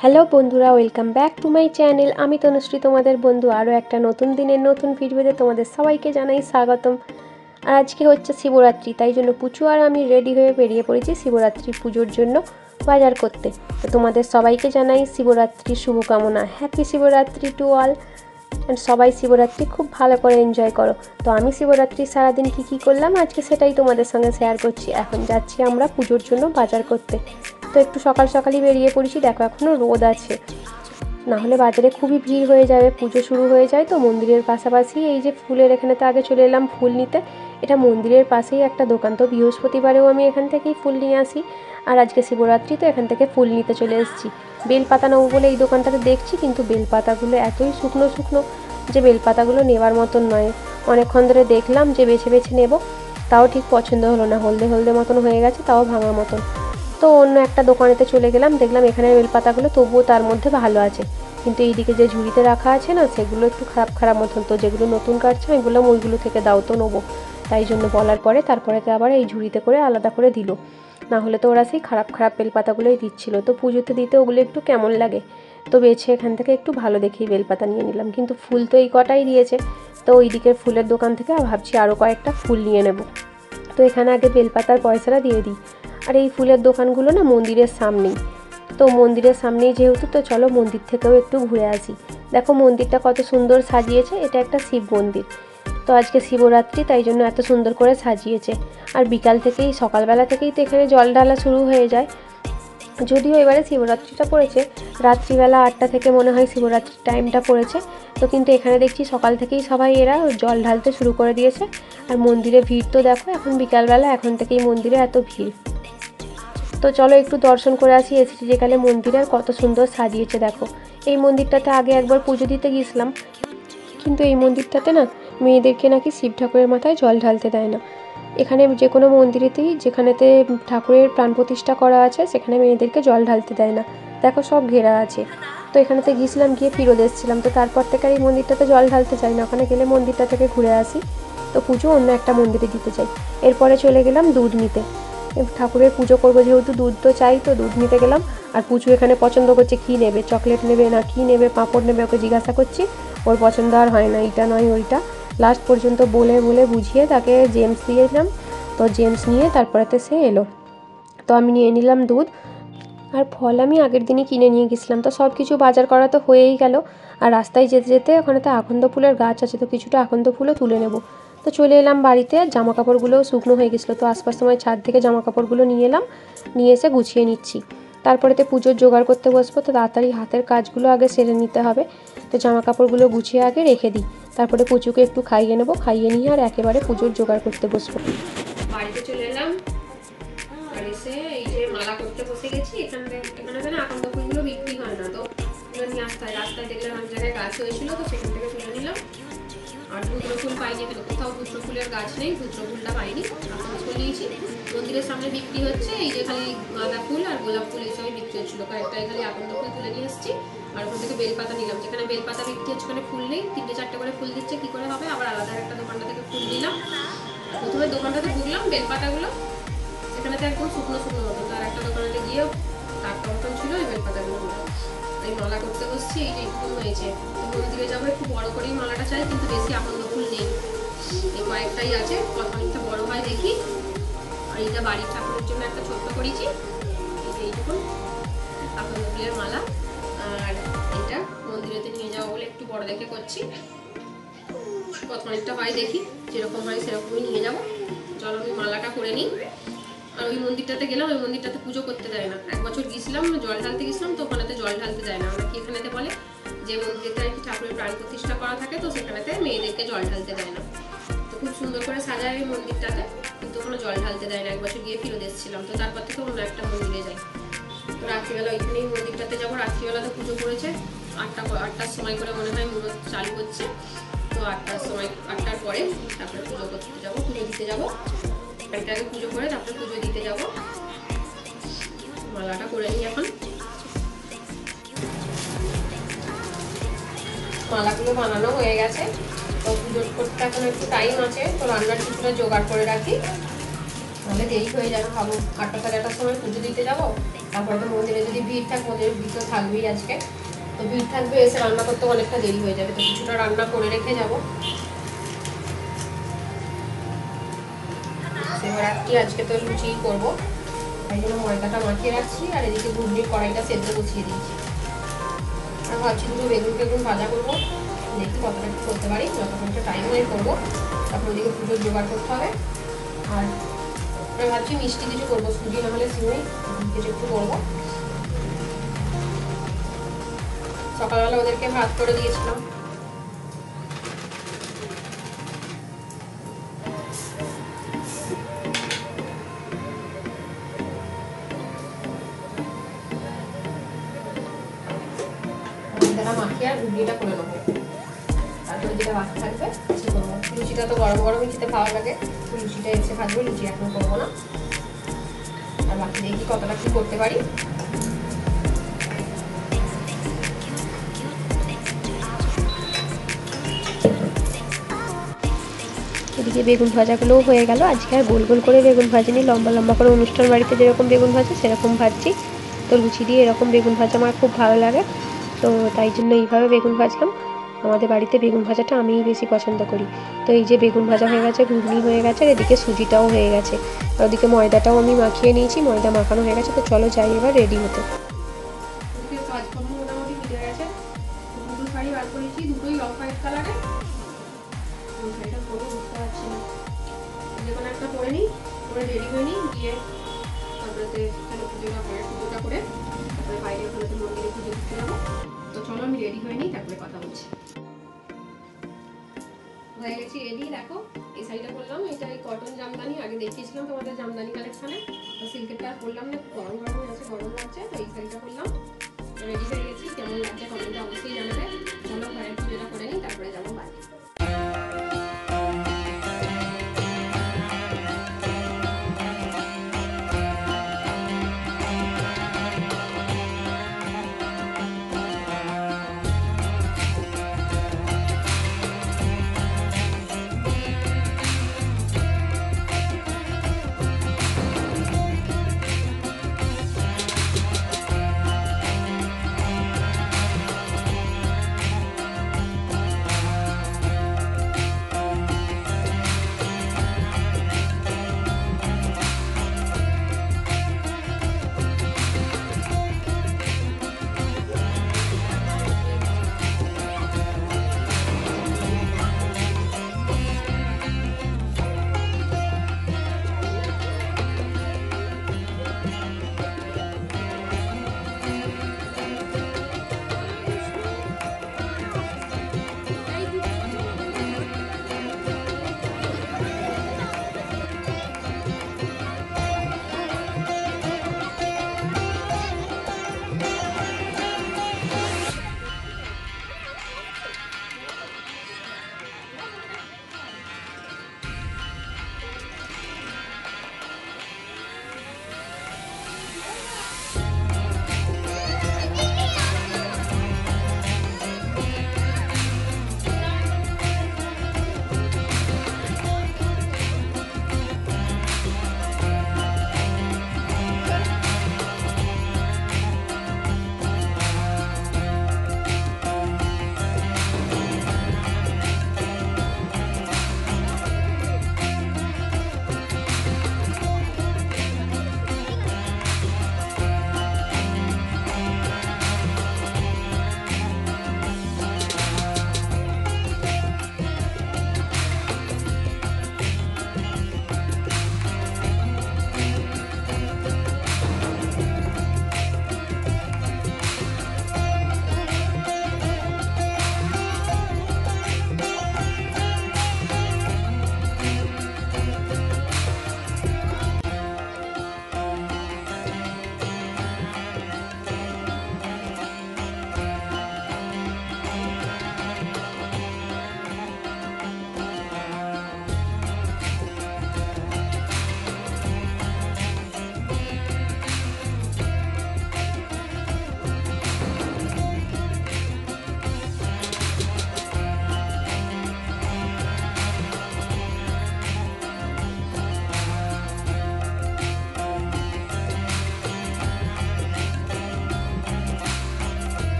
Hello বন্ধুরা, welcome back to my channel. আমি তনুশ্রী, তোমাদের বন্ধু। আরও একটা নতুন দিনের নতুন ভিডিওতে তোমাদের সবাইকে জানাই স্বাগতম। আর আজকে হচ্ছে শিবরাত্রি, তাই জন্য পুচু আর আমি রেডি হয়ে বেরিয়ে পড়েছি শিবরাত্রি পুজোর জন্য বাজার করতে। তো তোমাদের সবাইকে জানাই শিবরাত্রির শুভকামনা। Happy Shivratri to all. সবাই শিবরাত্রি খুব ভালো করে এনজয় করো। তো আমি শিবরাত্রি সারাদিন কী করলাম আজকে সেটাই তোমাদের সঙ্গে শেয়ার করছি। এখন যাচ্ছি আমরা পুজোর জন্য বাজার করতে। তো একটু সকাল সকালই বেরিয়ে পড়েছি, দেখো এখনও রোদ আছে, না হলে বাজারে খুবই ভিড় হয়ে যাবে। পুজো শুরু হয়ে যায় তো মন্দিরের পাশাপাশি এই যে ফুলের এখানে তো আগে চলে এলাম ফুল নিতে। এটা মন্দিরের পাশেই একটা দোকান, তো বৃহস্পতিবারেও আমি এখান থেকেই ফুল নিয়ে আসি। আর আজকে শিবরাত্রি তো এখান থেকে ফুল নিতে চলে এসেছি। বেলপাতা নেবো বলে এই দোকানটাতে দেখছি, কিন্তু বেলপাতাগুলো এতই শুকনো শুকনো যে বেলপাতাগুলো নেওয়ার মতন নয়। অনেকক্ষণ ধরে দেখলাম যে বেছে বেছে নেব, তাও ঠিক পছন্দ হলো না। হলদে হলদে মতন হয়ে গেছে, তাও ভাঙা মতন। তো অন্য একটা দোকানেতে চলে গেলাম, দেখলাম এখানের বেলপাতাগুলো তবুও তার মধ্যে ভালো আছে, কিন্তু এইদিকে যে ঝুড়িতে রাখা আছে না সেগুলো একটু খারাপ খারাপ মতন। তো যেগুলো নতুন কাটছে আমি বললাম ওইগুলো থেকে দাও, তো নেবো। তাই জন্য বলার পরে তারপরেতে আবার এই ঝুড়িতে করে আলাদা করে দিল, না হলে তো ওরা সেই খারাপ খারাপ বেলপাতাগুলোই দিচ্ছিলো। তো পুজোতে দিতে ওগুলো একটু কেমন লাগে, তো বেছে এখান থেকে একটু ভালো দেখেই বেলপাতা নিয়ে নিলাম। কিন্তু ফুল তো এই কটাই দিয়েছে, তো ওই দিকের ফুলের দোকান থেকে ভাবছি আরও কয়েকটা ফুল নিয়ে নেব। তো এখানে আগে বেলপাতার পয়সাটা দিয়ে দিই। আর এই ফুলের দোকানগুলো না মন্দিরের সামনেই, তো মন্দিরের সামনেই যেহেতু, তো চলো মন্দির থেকেও একটু ঘুরে আসি। দেখো মন্দিরটা কত সুন্দর সাজিয়েছে, এটা একটা শিব মন্দির। তো আজকে শিবরাত্রি তাই জন্য এত সুন্দর করে সাজিয়েছে। আর বিকাল থেকেই সকালবেলা থেকেই তো এখানে জল ঢালা শুরু হয়ে যায়। যদিও এবারে শিবরাত্রিটা পড়েছে রাত্রিবেলা 8টা থেকে মনে হয় শিবরাত্রির টাইমটা পড়েছে। তো কিন্তু এখানে দেখছি সকাল থেকেই সবাই এরা জল ঢালতে শুরু করে দিয়েছে। আর মন্দিরে ভিড় তো দেখো, এখন বিকালবেলা এখন থেকেই মন্দিরে এত ভিড়। তো চলো একটু দর্শন করে আসি এসেছি যেখানে মন্দিরে, আর কত সুন্দর সাজিয়েছে দেখো। এই মন্দিরটাতে আগে একবার পুজো দিতে গিয়েছিলাম, কিন্তু এই মন্দিরটাতে না মেয়েদেরকে নাকি শিব ঠাকুরের মাথায় জল ঢালতে দেয় না। এখানে যে কোনো মন্দিরেতেই যেখানেতে ঠাকুরের প্রাণ প্রতিষ্ঠা করা আছে সেখানে মেয়েদেরকে জল ঢালতে দেয় না। দেখো সব ঘেরা আছে। তো এখানেতে গিয়েছিলাম, গিয়ে ফিরত এসেছিলাম। তো তারপর থেকে আর এই মন্দিরটাতে জল ঢালতে চাই না, ওখানে গেলে মন্দিরটা থেকে ঘুরে আসি। তো পুজো অন্য একটা মন্দিরে দিতে চাই। এরপরে চলে গেলাম দুধ নিতে। ঠাকুরের পুজো করবো যেহেতু দুধ তো চাই, তো দুধ নিতে গেলাম। আর পুজো এখানে পছন্দ করছে কী নেবে, চকলেট নেবে না কী নেবে, পাঁপড় নেবে, ওকে জিজ্ঞাসা করছি। ওর পছন্দ আর হয় না, এইটা নয় ওইটা। লাস্ট পর্যন্ত বলে বলে বুঝিয়ে তাকে জেমস দিয়ে দিলাম। তো জেমস নিয়ে তারপরেতে সে এলো। তো আমি নিয়ে নিলাম দুধ আর ফল। আমি আগের দিনই কিনে নিয়ে গেছিলাম, তো সব কিছু বাজার করা তো হয়েই গেল। আর রাস্তায় যেতে যেতে ওখানেতে আকন্দ ফুলের গাছ আছে, তো কিছুটা আকন্দ ফুলও তুলে নেব। তো চলে এলাম বাড়িতে। আর জামা কাপড়গুলোও শুকনো হয়ে গেছিলো, তো আশপাশ সময় ছাদ থেকে জামা কাপড়গুলো নিয়ে এলাম, নিয়ে এসে গুছিয়ে নিচ্ছি। তারপরেতে পুজোর জোগাড় করতে বসবো, তো তাড়াতাড়ি হাতের কাজগুলো আগে সেরে নিতে হবে। তো জামা কাপড়গুলো গুছিয়ে আগে রেখে দিই, তারপরে পুজোকে একটু খাইয়ে নেবো, খাইয়ে নিয়ে আর একেবারে পুজোর জোগাড় করতে বসবো। বাড়িতে চলে এলাম, আর এসে এই যে মালা করতে বসে গেছি। এখানে আকন্দ ফুলগুলো বিক্রি হয় না, তো এগুলো নিয়ে আসতে হয়। রাস্তায় দেখলাম অনেক জায়গায় গাছ হয়েছিল, তো সেখান থেকে তুলে নিলাম। আর ধুত্র ফুল পাইনি, এখানে কোথাও ধুত্র ফুলের গাছ নেই, ধুত্র ফুলটা পাইনি, চলে নিয়েছি। মন্দিরের সামনে বিক্রি হচ্ছে এই যে খালি গাঁদা ফুল আর গোলাপ ফুল এইসবই বিক্রি হচ্ছিল, কয়েকটা খালি আকন্দ ফুল তুলে নিয়ে এসেছি। আর ওখান থেকে বেলপাতা নিলাম, যেখানে বেলপাতা বিক্রি হচ্ছে ওখানে ফুল নেই, 3টে-4টে করে ফুল দিচ্ছে, কি করে হবে। আবার আলাদা একটা দোকানটা থেকে ফুল নিলাম। প্রথমে দোকানটাতে ঢুকলাম, বেলপাতাগুলো এখানেতে একদম শুকনো শুকনো মতন, আর একটা দোকানেতে গিয়ে টাটকা মতন ছিল ওই বেলপাতাগুলো। এই মালা করতে বসছি, এই যে একটু হয়েছে। মন্দিরে যাবো, একটু বড় করেই মালাটা চাই, কিন্তু বেশি আকন্দ ফুল নেই, এই কয়েকটাই আছে, অনেকটা বড় হয় দেখি। আর এইটা বাড়ির ঠাকুরের জন্য একটা ছোট্ট করেছি, এই যে এইটুকু আকন্দ ফুলের মালা। আর এইটা মন্দিরেতে নিয়ে যাবো বলে একটু বড় দেখে করছি, অনেকটা হয় দেখি, যেরকম হয় সেরকমই নিয়ে যাবো। চলো আমি মালাটা করে নিই। আর ওই মন্দিরটাতে গেলাম, ওই মন্দিরটাতে পুজো করতে দেয় না। এক বছর গিয়েছিলাম, জল ঢালতে গেছিলাম, তো ওখানেতে জল ঢালতে দেয় না। ওরা কি এখানেতে বলে যে মন্দিরটা আর কি ঠাকুরের প্রাণ প্রতিষ্ঠা করা থাকে, তো সেখানেতে মেয়েদেরকে জল ঢালতে দেয় না। তো খুব সুন্দর করে সাজায় এই মন্দিরটাতে, কিন্তু ওখানে জল ঢালতে দেয় না। এক বছর গিয়ে ফিরত এসেছিলাম, তো তারপর থেকে অন্য একটা মন্দিরে যাই। তো রাত্রিবেলা ওইখানেই মন্দিরটাতে যাবো। রাত্রিবেলা তো পুজো করেছে, 8টার সময় করে মনে হয় মুহূর্ত চালু করছে। তো 8টার সময়, 8টার পরে তারপরে পুজো করতে যাবো, পুজো দিতে যাবো। একটা আগে পুজো করে তারপরে পুজো দিতে যাব। মালাটা করে নিই এখন। মালাগুলো বানানো হয়ে গেছে, তো পুজো করতে এখন একটু টাইম আছে, তো রান্নার কিছুটা জোগাড় করে রাখি, নাহলে দেরি হয়ে যাবে। ভাবো 8টা সাড়ে 8টার সময় পুজো দিতে যাবো, তারপরে তো মন্দিরে যদি ভিড় থাকে, মন্দিরের ভিড় তো থাকবেই আজকে, তো ভিড় থাকবে, এসে রান্না করতে অনেকটা দেরি হয়ে যাবে, তো কিছুটা রান্না করে রেখে যাবো। শিবরাত্রি আজকে তো লুচি করবো, তাই জন্য ময়দাটা মাখিয়ে রাখছি, আর এদিকে ঘুগনির কড়াইটা সেদ্ধ বসিয়ে দিয়েছি। আর ভাবছি দুটো বেগুন ভাজা করবো, দেখি কতটা কি করতে পারি, যতক্ষণটা টাইম হয়ে করবো। তারপর ওদিকে পুজোর জোগাড় করতে হবে। আর ভাবছি মিষ্টি কিছু করবো, সুজি না হলে সিমই কিছু একটু করবো। সকালবেলা ওদেরকে ভাত করে দিয়েছিলাম। মাখিয়ে আর ঘুগনিটা করে নেবো, তারপরে যেটা বাকি থাকবে কিছু করবো। লুচিটা তো গরম গরমই খেতে ভালো লাগে, লুচিটা এসে ভাজবো, লুচি এখন করবো না। আর বাকি দেখি কতটা কি করতে পারি। এদিকে বেগুন ভাজাগুলোও হয়ে গেল। আজকে আর গোল গোল করে বেগুন ভাজিনি, লম্বা লম্বা করে অনুষ্ঠান বাড়িতে যেরকম বেগুন ভাজে সেরকম ভাজছি। তো লুচি দিয়ে এরকম বেগুন ভাজা আমার খুব ভালো লাগে, তো তাই জন্য এইভাবে বেগুন ভাজলাম। আমাদের বাড়িতে বেগুন ভাজাটা আমিই বেশি পছন্দ করি। তো এই যে বেগুন ভাজা হয়ে গেছে, ঘুগনি হয়ে গেছে, আর এদিকে সুজিটাও হয়ে গেছে, আর ওদিকে ময়দাটাও আমি মাখিয়ে নিয়েছি, ময়দা মাখানো হয়ে গেছে। তো চলো যাই এবার রেডি হতে। কাজকর্ম মোটামুটি মিটে গেছে, দুটো শাড়ি বার করেছি, দুটোই অফ হোয়াইট কালারের। ওই শাড়িটা পরে বুঝতে পারছি না, যে কোনো একটা পরে নিই, পরে রেডি হয়ে নিই, গিয়ে তারপরে পুজোটা করে তারপরে বাইরে ওখানে মন্দিরে পুজো দিতে যাবো। তো চলো আমি রেডি হয়ে নিই, তারপরে কথা বলছি। হয়ে গেছি রেডি, দেখো এই শাড়িটা পরলাম, এটা এই কটন জামদানি, আগে দেখিয়েছিলাম তোমাদের জামদানি কালেকশনে। তো সিল্কেরটা আর পরলাম না, গরম গরম হয়ে আছে, গরম লাগছে, তো এই শাড়িটা পরলাম। রেডি হয়ে গেছি, কেমন লাগছে কমেন্টে অবশ্যই জানাবে। চলো ঘরের পুজোটা করে নিই, তারপরে যাবো বাইরে।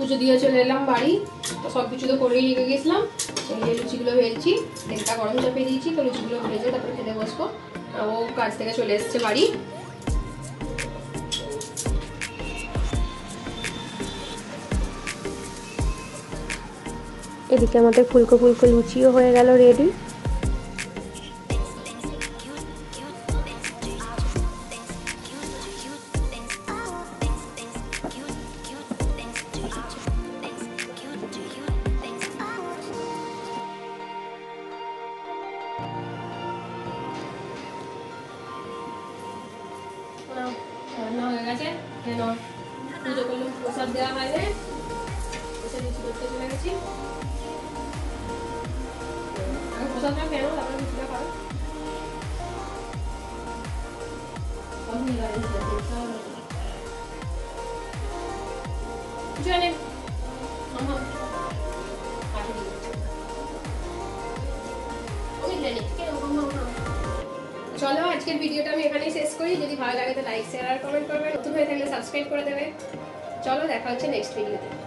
পুজো দিয়ে চলে এলাম বাড়ি। তো সব কিছু তো করেই রেখে গেছিলাম। এই যে লুচিগুলো ভেজছি, তেলটা গরম চাপিয়ে দিয়েছি, তো লুচিগুলো ভেজে তারপরে খেতে বসবো। ও কাজ থেকে চলে এসছে বাড়ি। এদিকে আমাদের ফুলকো ফুলকো লুচিও হয়ে গেল রেডি। রান্না হয়ে গেছে, কেন পুজো করলাম, প্রসাদ দেওয়া হয়নি, প্রসাদ লুচি করতে চলে গেছি। প্রসাদটা কেন তারপরে লুচিটা খাও। চলো আজকের ভিডিওটা আমি এখানেই শেষ করি। যদি ভালো লাগে তো লাইক শেয়ার আর কমেন্ট করবে, নতুন হয়ে থাকলে সাবস্ক্রাইব করে দেবে। চলো দেখা হচ্ছে নেক্সট ভিডিওতে।